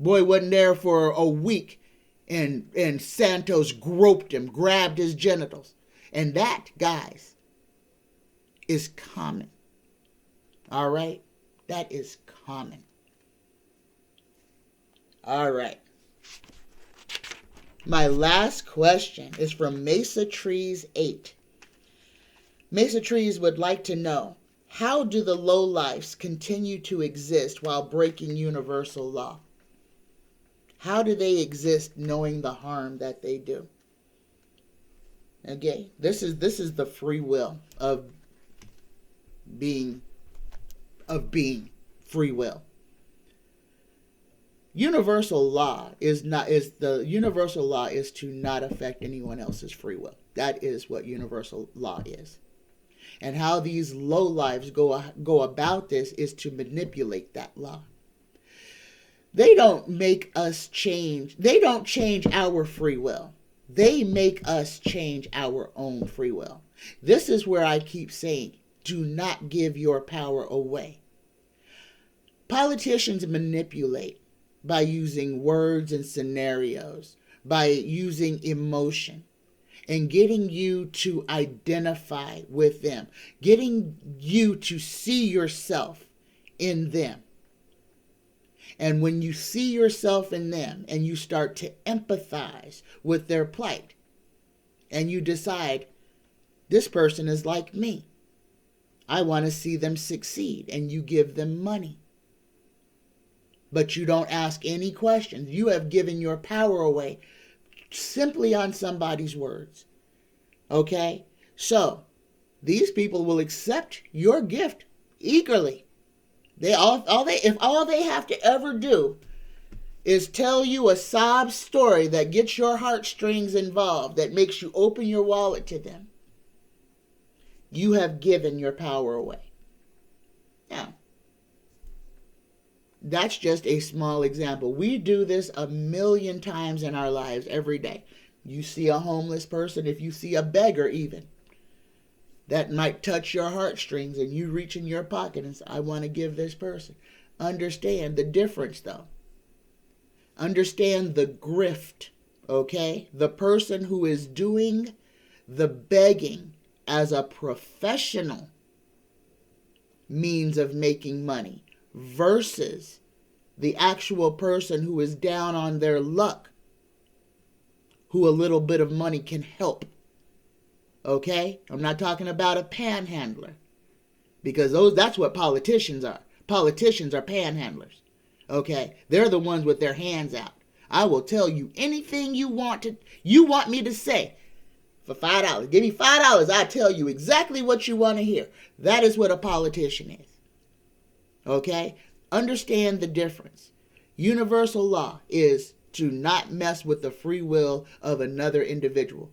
Boy wasn't there for a week, and Santos groped him, grabbed his genitals. And that, guys, is common. All right? That is common. All right. My last question is from Mesa Trees 8. Mesa Trees would like to know, how do the lowlifes continue to exist while breaking universal law? How do they exist knowing the harm that they do? Okay, this is the free will of being free will. Universal law is to not affect anyone else's free will. That is what universal law is. And how these lowlifes go about this is to manipulate that law. They don't make us change. They don't change our free will. They make us change our own free will. This is where I keep saying, do not give your power away. Politicians manipulate by using words and scenarios, by using emotion, and getting you to identify with them, getting you to see yourself in them. And when you see yourself in them and you start to empathize with their plight, and you decide, this person is like me, I want to see them succeed, and you give them money. But you don't ask any questions. You have given your power away simply on somebody's words. Okay? So, these people will accept your gift eagerly. If all they have to ever do is tell you a sob story that gets your heartstrings involved, that makes you open your wallet to them, you have given your power away. Now, that's just a small example. We do this 1,000,000 times in our lives every day. You see a homeless person, if you see a beggar even, that might touch your heartstrings, and you reach in your pocket and say, I want to give this person. Understand the difference, though. Understand the grift, okay? The person who is doing the begging as a professional means of making money versus the actual person who is down on their luck, who a little bit of money can help. Okay? I'm not talking about a panhandler, because that's what politicians are. Politicians are panhandlers. Okay? They're the ones with their hands out. I will tell you anything you want me to say for $5. Give me $5. I'll tell you exactly what you want to hear. That is what a politician is. Okay? Understand the difference. Universal law is to not mess with the free will of another individual.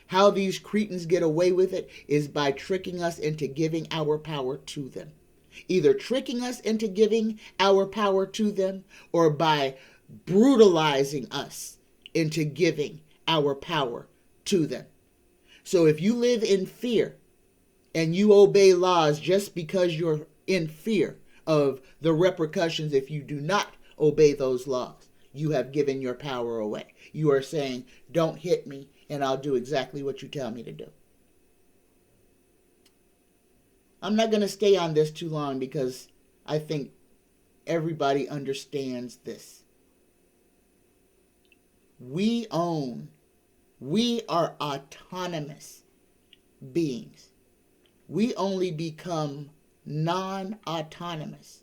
How these cretins get away with it is by tricking us into giving our power to them. Either tricking us into giving our power to them or by brutalizing us into giving our power to them. So if you live in fear and you obey laws just because you're in fear of the repercussions if you do not obey those laws, you have given your power away. You are saying, don't hit me and I'll do exactly what you tell me to do. I'm not going to stay on this too long because I think everybody understands this. We are autonomous beings. We only become non-autonomous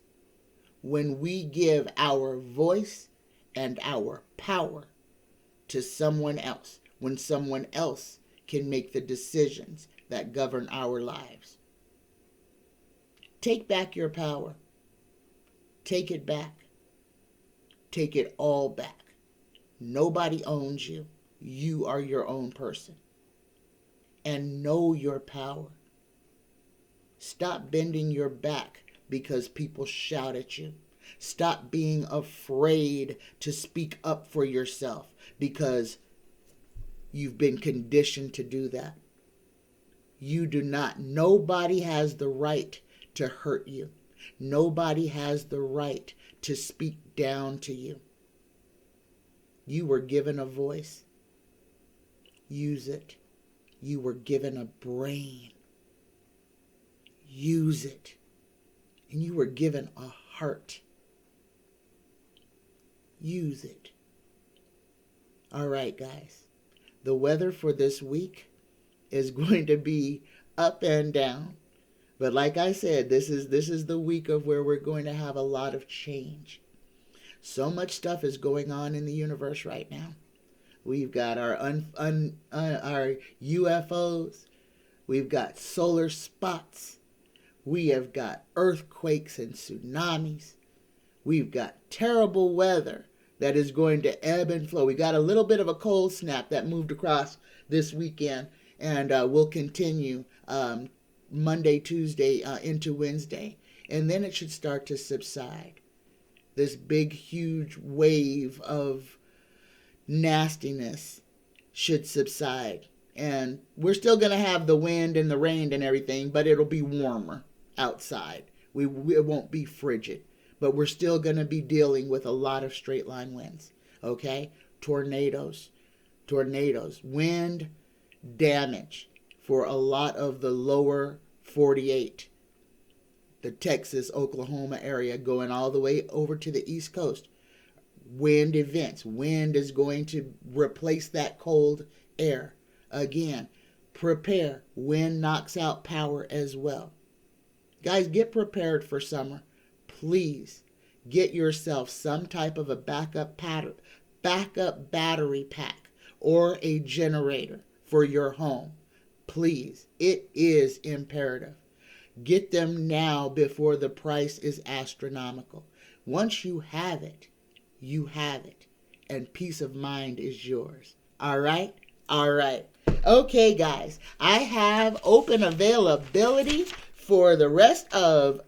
when we give our voice and our power to someone else, when someone else can make the decisions that govern our lives. Take back your power. Take it back. Take it all back. Nobody owns you. You are your own person. And know your power. Stop bending your back because people shout at you. Stop being afraid to speak up for yourself because you've been conditioned to do that. You do not. Nobody has the right to hurt you. Nobody has the right to speak down to you. You were given a voice. Use it. You were given a brain. Use it. And you were given a heart. Use it. All right, guys. The weather for this week is going to be up and down. But like I said, this is the week of where we're going to have a lot of change. So much stuff is going on in the universe right now. We've got our UFOs. We've got solar spots. We have got earthquakes and tsunamis. We've got terrible weather that is going to ebb and flow. We got a little bit of a cold snap that moved across this weekend and will continue Monday, Tuesday, into Wednesday. And then it should start to subside. This big, huge wave of nastiness should subside. And we're still going to have the wind and the rain and everything, but it'll be warmer outside. It won't be frigid. But we're still going to be dealing with a lot of straight line winds. Okay? Tornadoes. Wind damage for a lot of the lower 48. The Texas, Oklahoma area going all the way over to the East Coast. Wind events. Wind is going to replace that cold air. Again, prepare. Wind knocks out power as well. Guys, get prepared for summer. Please get yourself some type of a backup battery pack or a generator for your home. Please, it is imperative. Get them now before the price is astronomical. Once you have it, and peace of mind is yours. All right? All right. Okay, guys, I have open availability for the rest of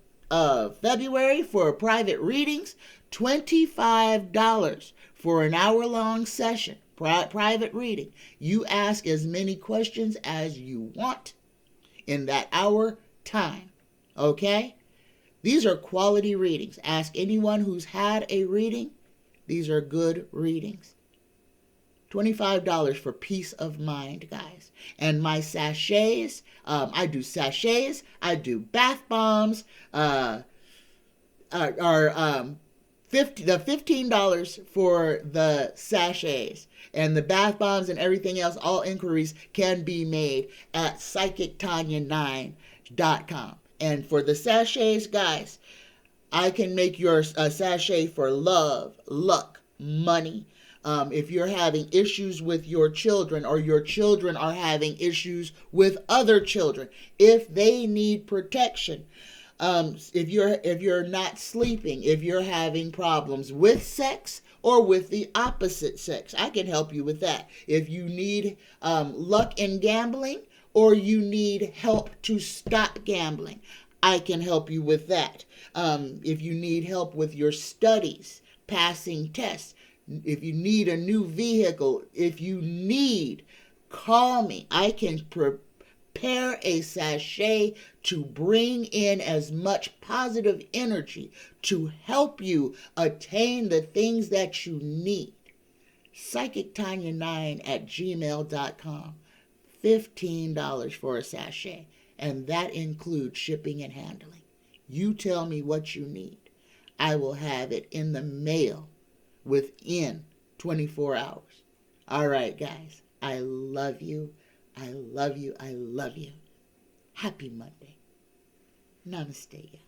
February for private readings. $25 for an hour-long session, private reading. You ask as many questions as you want in that hour time. Okay? These are quality readings. Ask anyone who's had a reading. These are good readings. $25 for peace of mind, guys. And my sachets, I do sachets, I do bath bombs, are $15 for the sachets. And the bath bombs and everything else, all inquiries can be made at psychictanya9.com. And for the sachets, guys, I can make your sachet for love, luck, money. If you're having issues with your children, or your children are having issues with other children, if they need protection, if you're not sleeping, if you're having problems with sex or with the opposite sex, I can help you with that. If you need luck in gambling, or you need help to stop gambling, I can help you with that. If you need help with your studies, passing tests, if you need a new vehicle, if you need, call me. I can prepare a sachet to bring in as much positive energy to help you attain the things that you need. PsychicTanya9@gmail.com. $15 for a sachet, and that includes shipping and handling. You tell me what you need. I will have it in the mail within 24 hours. All right, guys. I love you. I love you. I love you. Happy Monday. Namaste.